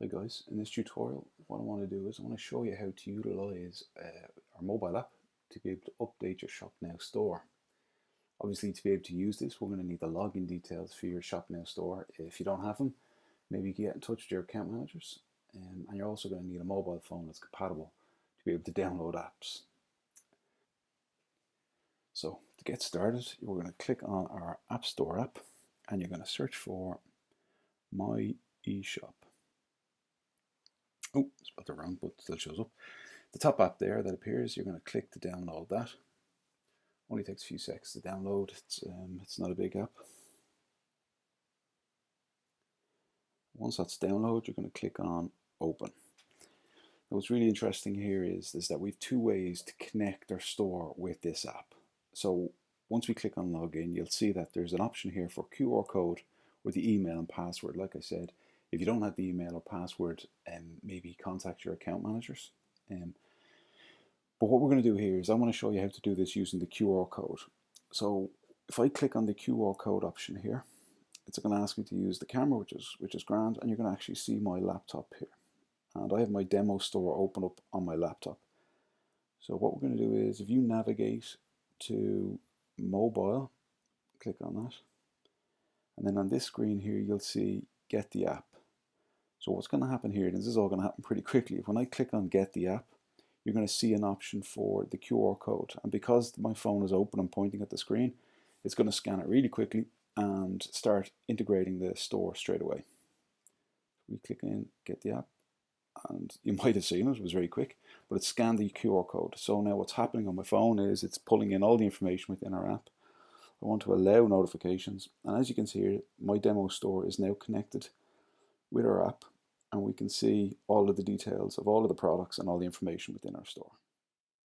Hi guys, in this tutorial what I want to do is I want to show you how to utilize our mobile app to be able to update your ShopNow store. Obviously, to be able to use this we're going to need the login details for your ShopNow store. If you don't have them, maybe you can get in touch with your account managers, and you're also going to need a mobile phone that's compatible to be able to download apps. So to get started, we're going to click on our App Store app and you're going to search for My eShop. Oh, spelled it wrong, but still shows up. The top app there that appears, you're going to click to download that. Only takes a few seconds to download. It's not a big app. Once that's downloaded, you're going to click on Open. Now, what's really interesting here is that we have two ways to connect our store with this app. So once we click on Login, you'll see that there's an option here for QR code or the email and password. Like I said, if you don't have the email or password, maybe contact your account managers. But what we're going to do here is I want to show you how to do this using the QR code. So if I click on the QR code option here, it's going to ask me to use the camera, which is grand, and you're going to actually see my laptop here. And I have my demo store open up on my laptop. So what we're going to do is, if you navigate to mobile, click on that, and then on this screen here you'll see get the app. So what's going to happen here, and this is all going to happen pretty quickly, when I click on get the app, you're going to see an option for the QR code, and because my phone is open and pointing at the screen, it's going to scan it really quickly and start integrating the store straight away. We click in get the app, and you might have seen it was very quick, but it scanned the QR code. So now what's happening on my phone is it's pulling in all the information within our app. I want to allow notifications, and as you can see here, my demo store is now connected with our app, and we can see all of the details of all of the products and all the information within our store.